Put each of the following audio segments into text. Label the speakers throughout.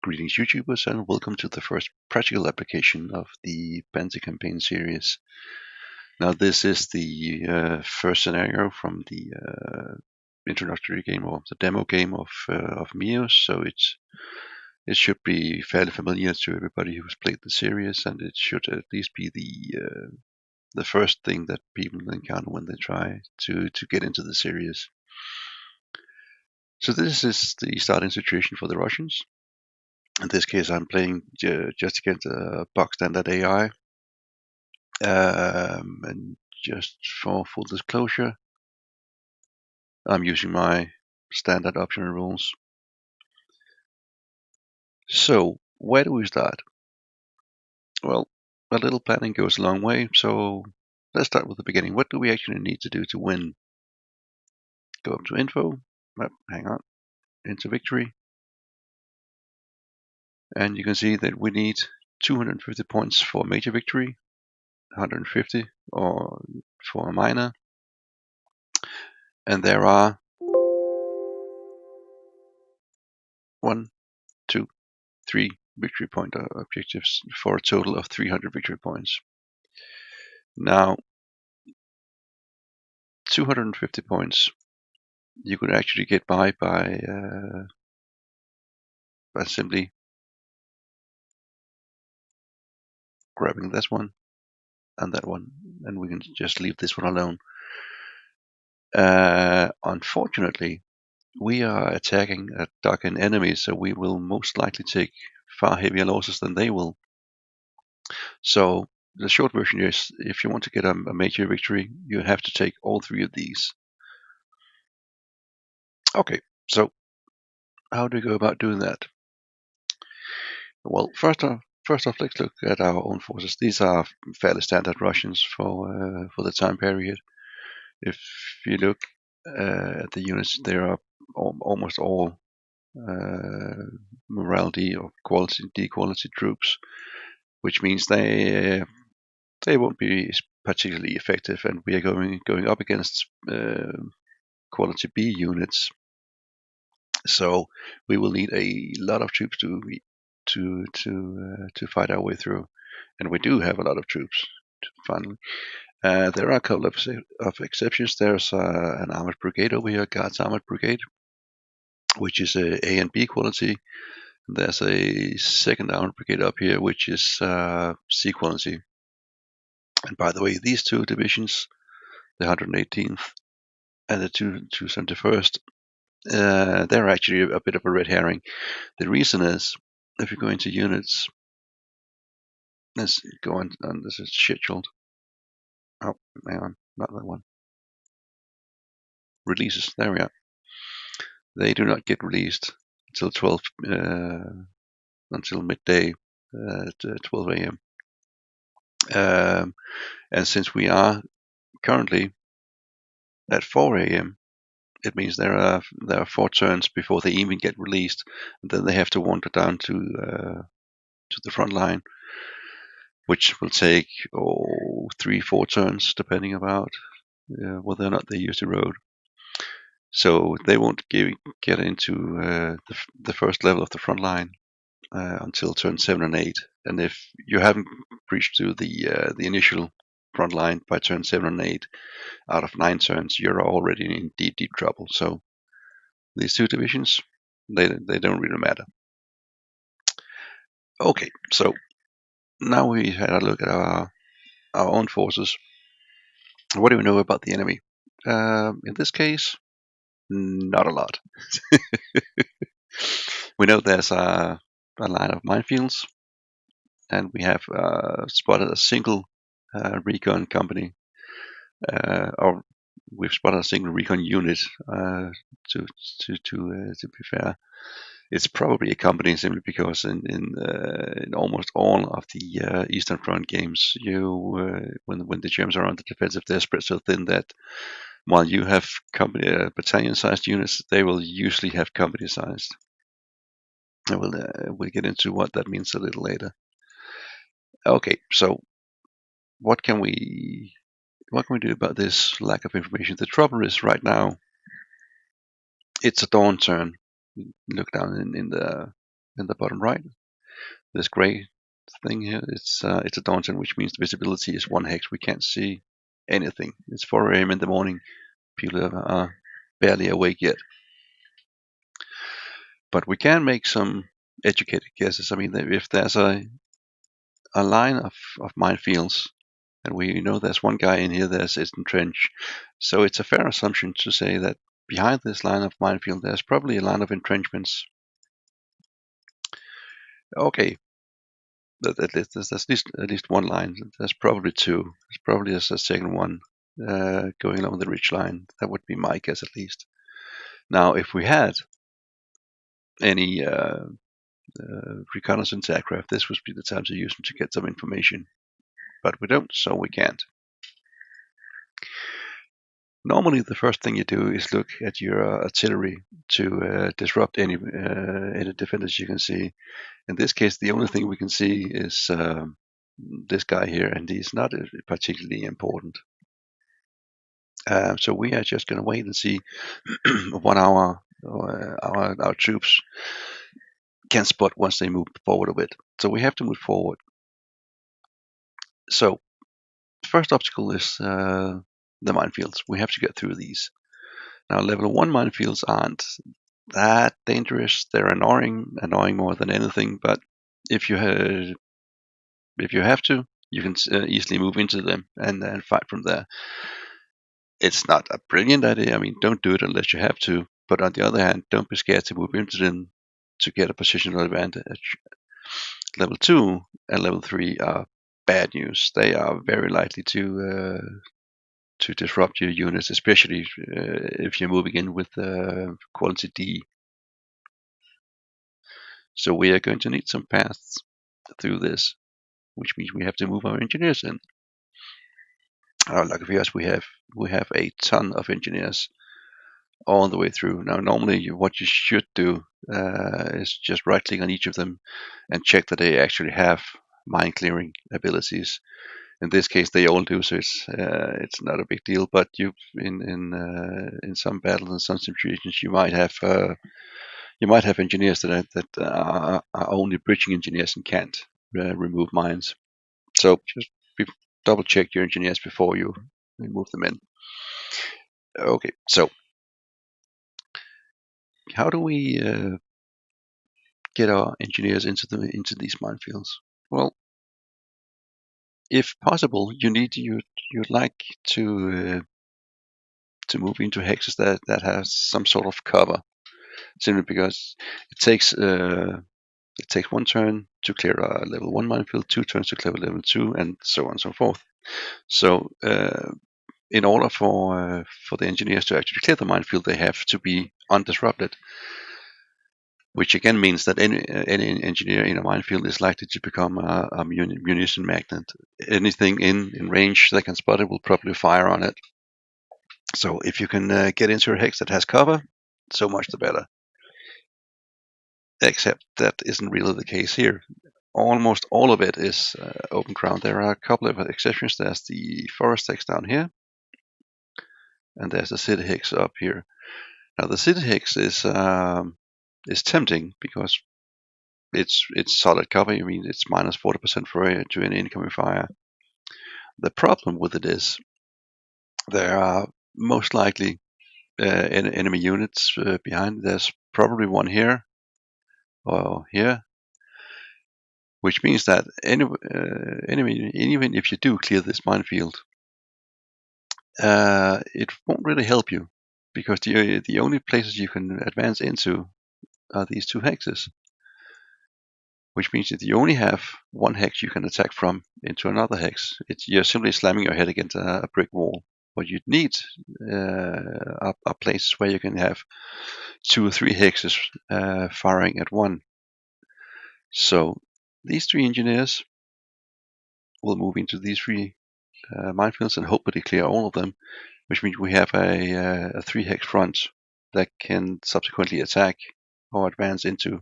Speaker 1: Greetings YouTubers, and welcome to the first practical application of the Banty campaign series. Now this is the first scenario from the introductory game, or the demo game of Mios, so it should be fairly familiar to everybody who's played the series, and it should at least be the first thing that people encounter when they try to get into the series. So this is the starting situation for the Russians. In this case, I'm playing just against a box standard AI. And just for full disclosure, I'm using my standard optional rules. So, where do we start? Well, a little planning goes a long way, so let's start with the beginning. What do we actually need to do to win? Go up to info, hang on, into victory, and you can see that we need 250 points for a major victory, 150 or for a minor, and there are 1, 2, 3 victory point objectives for a total of 300 victory points. Now, 250 points you could actually get by simply grabbing this one and that one, and we can just leave this one alone. Unfortunately, we are attacking a Daken enemy, so we will most likely take far heavier losses than they will. So the short version is, if you want to get a major victory, you have to take all 3 of these. Okay, so how do we go about doing that? Well, first off, let's look at our own forces. These are fairly standard Russians for the time period. If you look at the units, they are almost all morality or quality D-quality troops, which means they won't be particularly effective, and we are going up against quality B units. So we will need a lot of troops to fight our way through, and we do have a lot of troops. Finally, there are a couple of exceptions. There's an armored brigade over here, Guards Armored Brigade, which is a and B quality. There's a second armored brigade up here, which is C quality. And by the way, these 2 divisions, the 118th and the 271st, they're actually a bit of a red herring. The reason is, if you go into units, let's go on this is scheduled. Oh, hang on, not that one. Releases, there we are. They do not get released until until midday at 12 a.m. And since we are currently at 4 a.m., it means there are 4 turns before they even get released, and then they have to wander down to the front line, which will take 3-4 turns, depending about whether or not they use the road. So they won't get into the first level of the front line until turn 7 and 8. And if you haven't breached through the initial front line by turn 7 and 8 out of 9 turns, you're already in deep trouble. So these 2 divisions, they don't really matter. Okay, so now we had a look at our own forces. What do we know about the enemy? In this case, not a lot. We know there's a line of minefields, and we have spotted a single recon company, or we've spotted a single recon unit. To be fair, it's probably a company simply because in almost all of the Eastern Front games, when the Germans are on the defensive, they're spread so thin that while you have battalion-sized units, they will usually have company-sized. And we'll get into what that means a little later. Okay, so what can we do about this lack of information? The trouble is, right now, it's a dawn turn. Look down in in the bottom right. This gray thing here, it's a dawn, which means the visibility is 1 hex. We can't see anything. It's 4 a.m. in the morning. People are barely awake yet. But we can make some educated guesses. I mean, if there's a line of minefields, and we know there's one guy in here that's in trench, so it's a fair assumption to say that behind this line of minefield, there's probably a line of entrenchments. Okay, there's at least one line. There's probably two. There's probably a second one going along the ridge line. That would be my guess, at least. Now, if we had any reconnaissance aircraft, this would be the time to use them to get some information. But we don't, so we can't. Normally, the first thing you do is look at your artillery to disrupt any defenders you can see. In this case, the only thing we can see is this guy here, and he's not particularly important. So we are just going to wait and see what our troops can spot once they move forward a bit. So we have to move forward. So first obstacle is the minefields. We have to get through these. Now, level 1 minefields aren't that dangerous. They're annoying more than anything. But if you have to, you can easily move into them and fight from there. It's not a brilliant idea. I mean, don't do it unless you have to. But on the other hand, don't be scared to move into them to get a positional advantage. Level 2 and level 3 are bad news. They are very likely to disrupt your units, especially if you're moving in with quality D. So we are going to need some paths through this, which means we have to move our engineers in. Lucky for us, we have a ton of engineers all the way through. Now, normally what you should do is just right-click on each of them and check that they actually have mine clearing abilities. In this case, they all do, so it's not a big deal. But in some battles and some situations, you might have engineers that are only bridging engineers and can't remove mines. So just double check your engineers before you move them in. Okay, so how do we get our engineers into these minefields? Well, if possible, you'd like to move into hexes that has some sort of cover, simply because it takes 1 turn to clear a level 1 minefield, 2 turns to clear level 2, and so on and so forth. So in order for the engineers to actually clear the minefield, they have to be undisrupted, which again means that any engineer in a minefield is likely to become a munition magnet. Anything in range that can spot it will probably fire on it. So if you can get into a hex that has cover, so much the better. Except that isn't really the case here. Almost all of it is open ground. There are a couple of exceptions. There's the forest hex down here, and there's the city hex up here. Now the city hex is tempting because it's solid cover. I mean, it's minus 40% to an incoming fire. The problem with it is there are most likely enemy units behind. There's probably one here or here, which means that enemy, even if you do clear this minefield, it won't really help you, because the only places you can advance into are these 2 hexes, which means that you only have 1 hex you can attack from into another hex. You're simply slamming your head against a brick wall. What you'd need are places where you can have 2 or 3 hexes firing at one. So these 3 engineers will move into these 3 minefields and hopefully clear all of them, which means we have a 3 hex front that can subsequently attack or advance into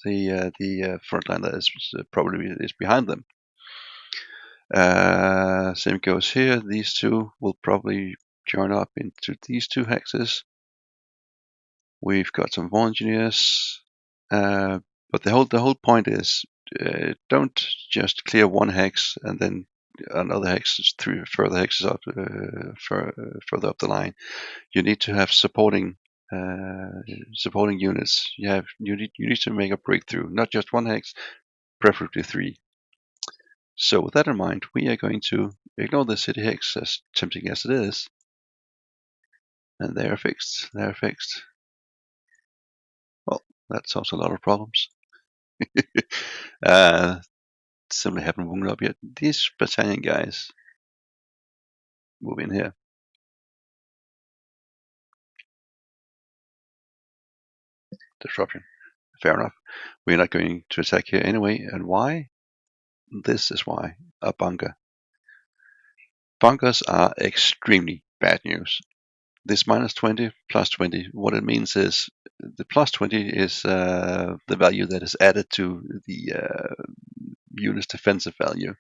Speaker 1: the front line that is probably behind them. Same goes here. These 2 will probably join up into these 2 hexes. We've got some more engineers But the whole point is, don't just clear one hex and then another hex is further hexes up further up the line. You need to have supporting units. You need to make a breakthrough, not just one hex, preferably 3. So with that in mind, we are going to ignore the city hex, as tempting as it is, and they are fixed. They are fixed. Well, that solves a lot of problems. Simply haven't woken up yet. These battalion guys move in here. Disruption. Fair enough. We're not going to attack here anyway. And why? This is why. A bunker. Bunkers are extremely bad news. This minus 20, plus 20, what it means is the plus 20 is the value that is added to the unit's defensive value.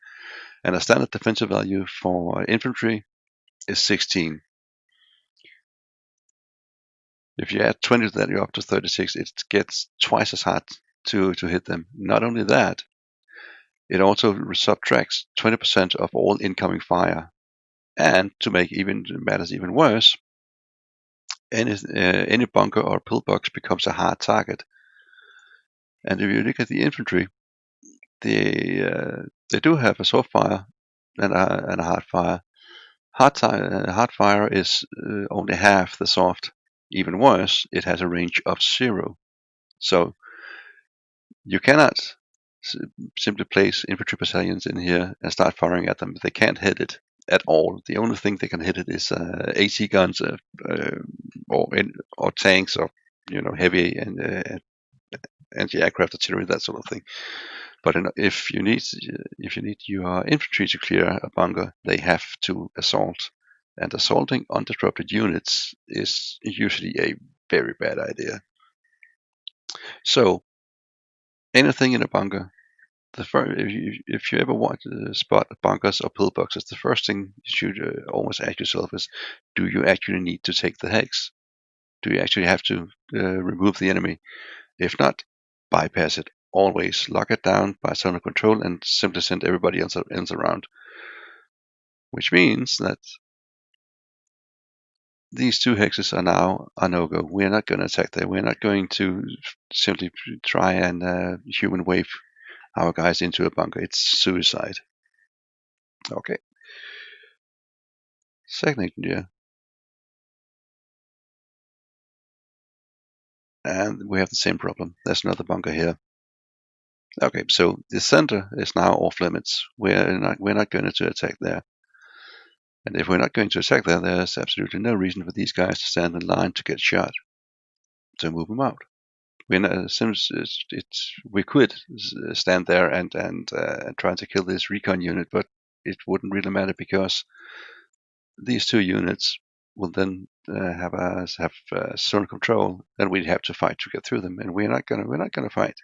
Speaker 1: And a standard defensive value for infantry is 16. If you add 20 to that, you're up to 36. It gets twice as hard to hit them. Not only that, it also subtracts 20% of all incoming fire. And to make matters even worse, any bunker or pillbox becomes a hard target. And if you look at the infantry, they do have a soft fire and a hard fire. Hard fire is only half the soft. Even worse, it has a range of 0. So you cannot simply place infantry battalions in here and start firing at them. They can't hit it at all. The only thing they can hit it is AT guns or tanks or heavy and anti-aircraft artillery, that sort of thing. But if you need your infantry to clear a bunker, they have to assault. And assaulting undisrupted units is usually a very bad idea. So anything in a bunker, if you ever want to spot bunkers or pillboxes, the first thing you should always ask yourself is, do you actually need to take the hex? Do you actually have to remove the enemy? If not, bypass it. Always lock it down by zone of control and simply send everybody else around. Which means that these 2 hexes are now a no-go. We're not going to attack there. We're not going to simply try and human wave our guys into a bunker. It's suicide. Okay. Second engineer. And we have the same problem. There's another bunker here. Okay, so the center is now off limits. We're not going to attack there. And if we're not going to attack there, there's absolutely no reason for these guys to stand in line to get shot. So move them out. We could stand there and try to kill this recon unit, but it wouldn't really matter because these 2 units will then have zone control, and we'd have to fight to get through them. And we're not gonna fight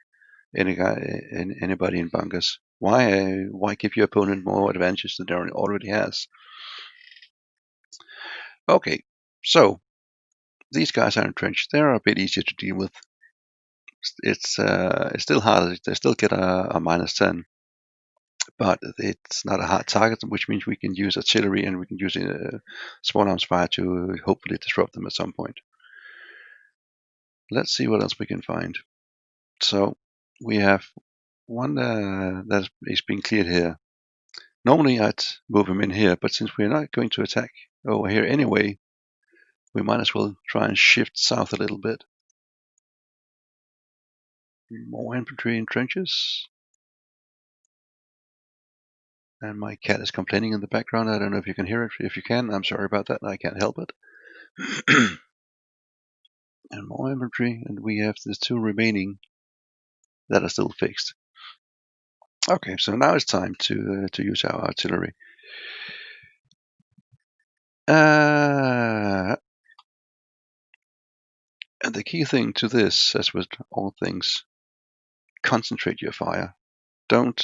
Speaker 1: anybody in bunkers. Why give your opponent more advantage than they already has? Okay, so these guys are entrenched. They're a bit easier to deal with. It's still harder. They still get a minus 10, but it's not a hard target, which means we can use artillery and we can use small arms fire to hopefully disrupt them at some point. Let's see what else we can find. So we have one that is being cleared here. Normally I'd move him in here, but since we're not going to attack over here anyway, we might as well try and shift south a little bit. More infantry in trenches. And my cat is complaining in the background. I don't know if you can hear it. If you can, I'm sorry about that. I can't help it. And more infantry, and we have the 2 remaining that are still fixed. Okay, so now it's time to use our artillery. And the key thing to this, as with all things, concentrate your fire. Don't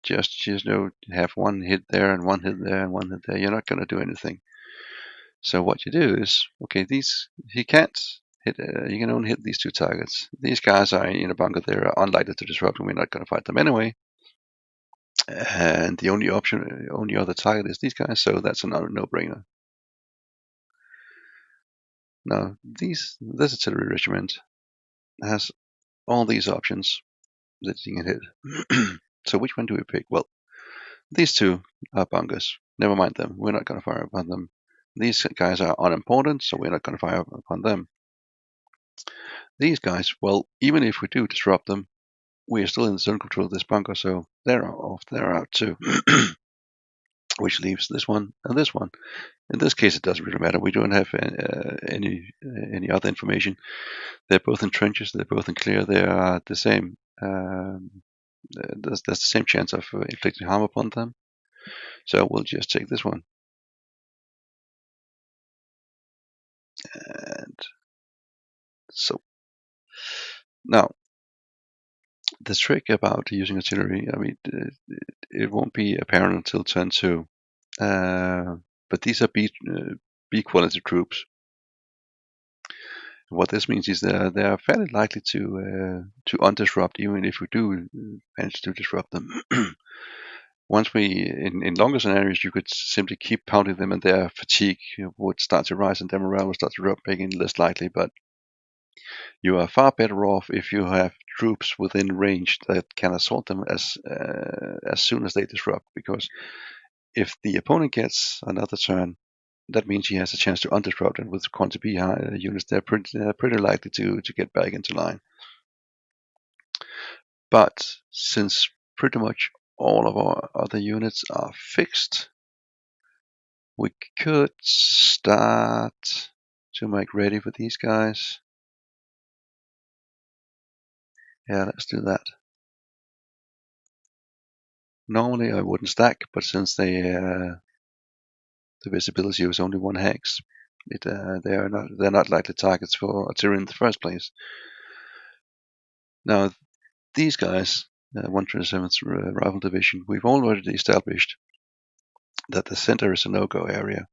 Speaker 1: just have one hit there and one hit there and one hit there. You're not going to do anything. So what you do is, okay, he can't You can only hit these 2 targets. These guys are in a bunker. They're unlikely to disrupt, and we're not going to fight them anyway. And the only other target is these guys, so that's another no-brainer. Now, this artillery regiment has all these options that you can hit. So which one do we pick? Well, these 2 are bunkers. Never mind them. We're not going to fire upon them. These guys are unimportant, so we're not going to fire upon them. These guys, well, even if we do disrupt them, we are still in the zone control of this bunker, so they're out too. Which leaves this one and this one. In this case, it doesn't really matter. We don't have any other information. They're both in trenches. They're both in clear. They are the same. There's the same chance of inflicting harm upon them. So we'll just take this one. And so now the trick about using artillery, I mean, it won't be apparent until turn 2. But these are B quality troops. What this means is that they are fairly likely to undisrupt, even if we do manage to disrupt them. Once in longer scenarios, you could simply keep pounding them, and their fatigue would start to rise, and their morale would start to drop, making it less likely. But you are far better off if you have troops within range that can assault them as soon as they disrupt, because if the opponent gets another turn, that means he has a chance to undisrupt, and with quantity B units, they're pretty likely to get back into line. But since pretty much all of our other units are fixed, we could start to make ready for these guys. Yeah, let's do that. Normally I wouldn't stack, but since the visibility was only 1 hex, they're not likely targets for artillery in the first place. Now these guys, 127th Rifle Division, we've already established that the center is a no-go area,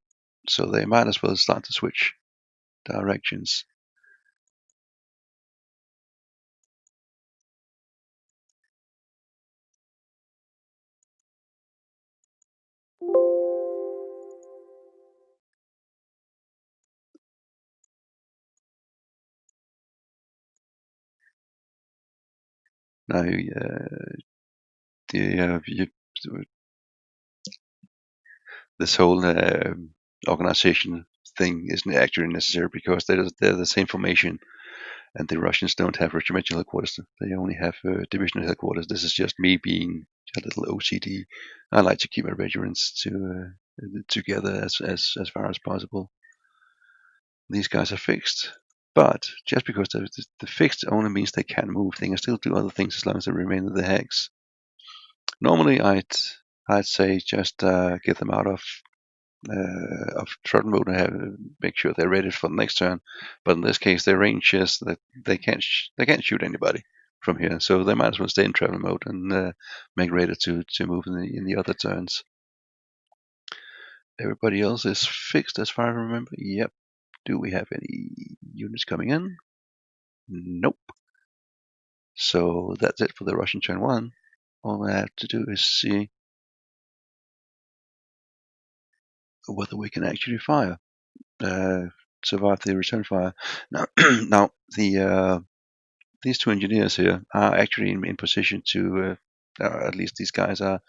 Speaker 1: so they might as well start to switch directions. Now, this whole organization thing isn't actually necessary, because they're the same formation, and the Russians don't have regimental headquarters. They only have divisional headquarters. This is just me being a little OCD. I like to keep my regiments together as far as possible. These guys are fixed, but just because the fixed only means they can move. They can still do other things as long as they remain in the hex. Normally, I'd say just get them out of throttle mode and make sure they're ready for the next turn. But in this case, their range is that they can't shoot anybody from here, so they might as well stay in travel mode and make ready to move in the other turns. Everybody else is fixed as far as I remember. Yep. Do we have any units coming in? Nope. So that's it for the Russian turn 1. All I have to do is see whether we can actually fire, survive the return fire. Now these 2 engineers here are actually in position to, at least these guys are,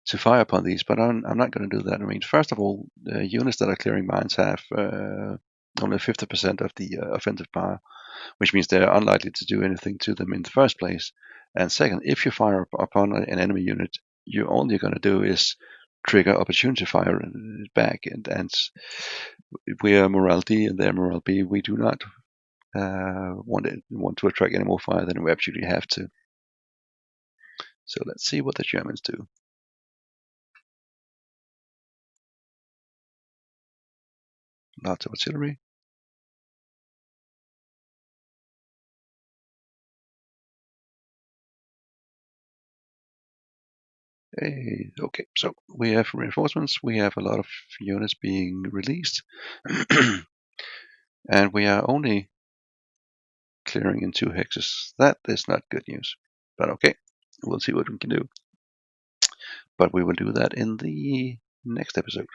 Speaker 1: to fire upon these, but I'm not going to do that. I mean, first of all, the units that are clearing mines have only 50% of the offensive power, which means they're unlikely to do anything to them in the first place. And second, if you fire upon an enemy unit, all you're going to do is trigger opportunity fire back, and we are morale D and they're morale B. We do not want to attract any more fire than we absolutely have to. So let's see what the Germans do. Lots of artillery. Hey, okay, so we have reinforcements. We have a lot of units being released. And we are only clearing in 2 hexes. That is not good news. But okay, we'll see what we can do. But we will do that in the next episode.